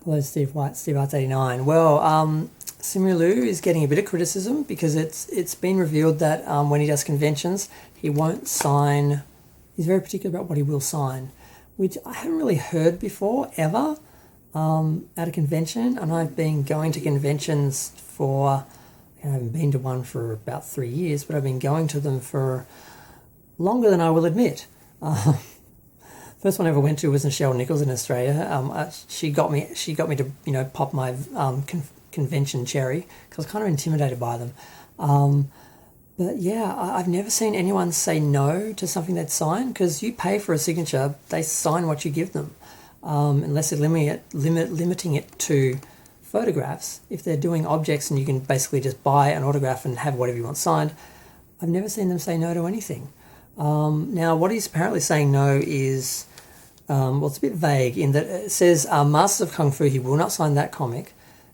Hello, Steve White, Steve Arts 89. Well, Simu Liu is getting a bit of criticism because it's been revealed that when he does conventions, he won't sign. He's very particular about what he will sign, which I haven't really heard before ever at a convention. And I've been going to conventions for. I haven't been to one for about 3 years, but I've been going to them for longer than I will admit. First one I ever went to was Michelle Nichols in Australia. She got me to pop my convention cherry because I was kind of intimidated by them. But yeah, I've never seen anyone say no to something they'd sign because you pay for a signature, they sign what you give them, unless they're limiting it to photographs. If they're doing objects and you can basically just buy an autograph and have whatever you want signed, I've never seen them say no to anything. Now, what he's apparently saying no is, it's a bit vague in that it says Masters of Kung Fu, he will not sign that comic,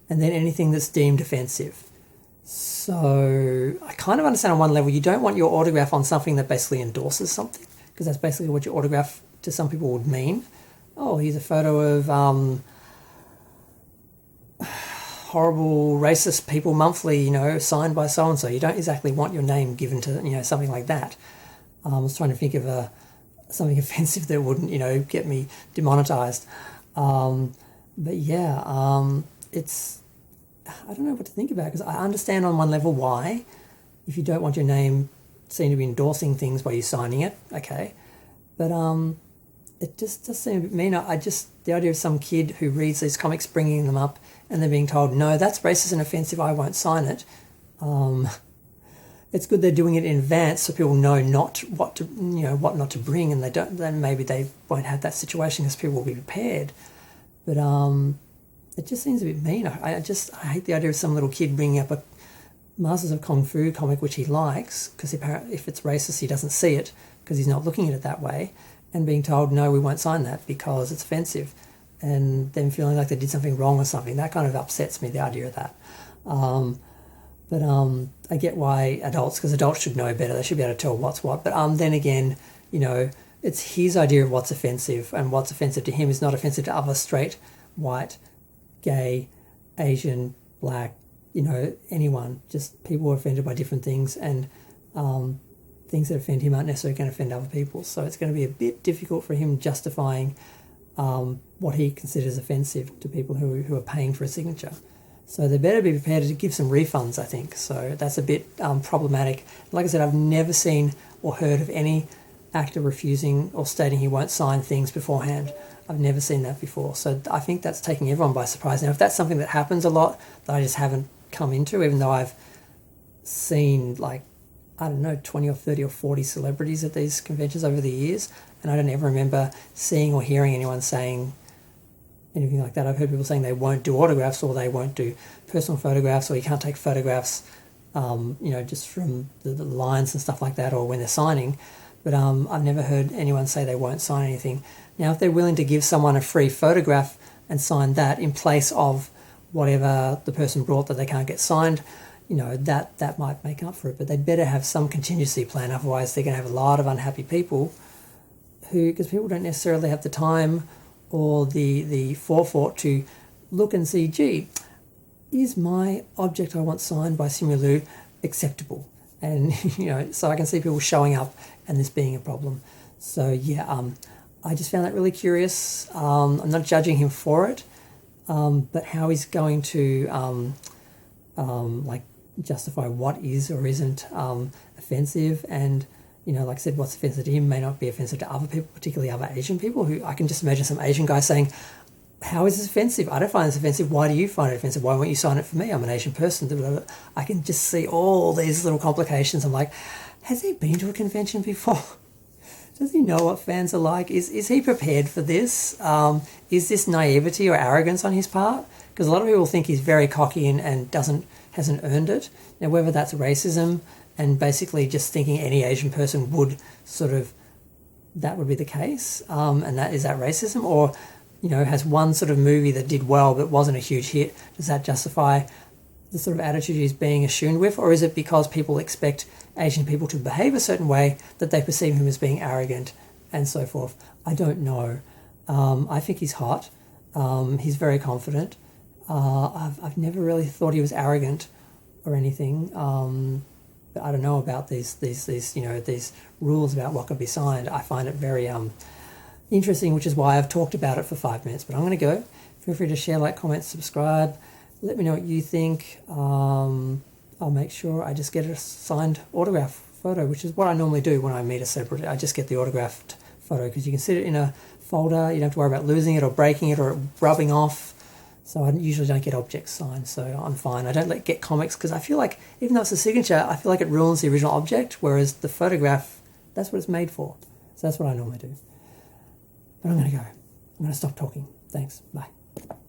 and then anything that's deemed offensive. So I kind of understand on one level, you don't want your autograph on something that basically endorses something, because that's basically what your autograph to some people would mean. Oh, here's a photo of horrible racist people monthly, signed by so-and-so. You don't exactly want your name given to, something like that. I was trying to think of something offensive that wouldn't, get me demonetized. But yeah, it's, I don't know what to think about because I understand on one level why, if you don't want your name seen to be endorsing things by you signing it, okay. But it just does seem a bit mean. The idea of some kid who reads these comics bringing them up and then being told, no, that's racist and offensive, I won't sign it. It's good they're doing it in advance so people know what not to bring, and then maybe they won't have that situation because people will be prepared. But it just seems a bit mean. I hate the idea of some little kid bringing up a Masters of Kung Fu comic which he likes because if it's racist he doesn't see it because he's not looking at it that way, and being told no, we won't sign that because it's offensive, and them feeling like they did something wrong or something. That kind of upsets me, the idea of that. But I get why because adults should know better. They should be able to tell what's what. But then again, it's his idea of what's offensive, and what's offensive to him is not offensive to other straight, white, gay, Asian, black, anyone. Just people are offended by different things, and things that offend him aren't necessarily going to offend other people. So it's going to be a bit difficult for him justifying what he considers offensive to people who are paying for a signature. So they better be prepared to give some refunds, I think. So that's a bit problematic. Like I said, I've never seen or heard of any actor refusing or stating he won't sign things beforehand. I've never seen that before. So I think that's taking everyone by surprise. Now, if that's something that happens a lot that I just haven't come into, even though I've seen 20 or 30 or 40 celebrities at these conventions over the years, and I don't ever remember seeing or hearing anyone saying anything like that. I've heard people saying they won't do autographs or they won't do personal photographs, or you can't take photographs, just from the lines and stuff like that, or when they're signing. But I've never heard anyone say they won't sign anything. Now, if they're willing to give someone a free photograph and sign that in place of whatever the person brought that they can't get signed, that might make up for it. But they'd better have some contingency plan, otherwise they're going to have a lot of unhappy people because people don't necessarily have the time or the forethought to look and see, gee, is my object I want signed by Simu Liu acceptable? And, so I can see people showing up and this being a problem. So, yeah, I just found that really curious. I'm not judging him for it, but how he's going to, justify what is or isn't offensive, and like I said, what's offensive to him may not be offensive to other people, particularly other Asian people, who I can just imagine some Asian guy saying, how is this offensive? I don't find this offensive. Why do you find it offensive? Why won't you sign it for me? I'm an Asian person. I can just see all these little complications. I'm like, has he been to a convention before? Does he know what fans are like? Is he prepared for this? Is this naivety or arrogance on his part? Because a lot of people think he's very cocky and hasn't earned it. Now, whether that's racism and basically just thinking any Asian person would that would be the case, and is that racism? Or, has one sort of movie that did well but wasn't a huge hit, does that justify the sort of attitude he's being assumed with? Or is it because people expect Asian people to behave a certain way that they perceive him as being arrogant and so forth? I don't know. I think he's hot. He's very confident. I've never really thought he was arrogant or anything. But I don't know about these these rules about what can be signed. I find it very interesting, which is why I've talked about it for 5 minutes. But I'm going to go. Feel free to share, like, comment, subscribe. Let me know what you think. I'll make sure I just get a signed autograph photo, which is what I normally do when I meet a celebrity. I just get the autographed photo because you can sit it in a folder. You don't have to worry about losing it or breaking it or rubbing off. So I usually don't get objects signed, so I'm fine. I don't get comics because I feel like, even though it's a signature, I feel like it ruins the original object, whereas the photograph, that's what it's made for. So that's what I normally do. But I'm going to go. I'm going to stop talking. Thanks. Bye.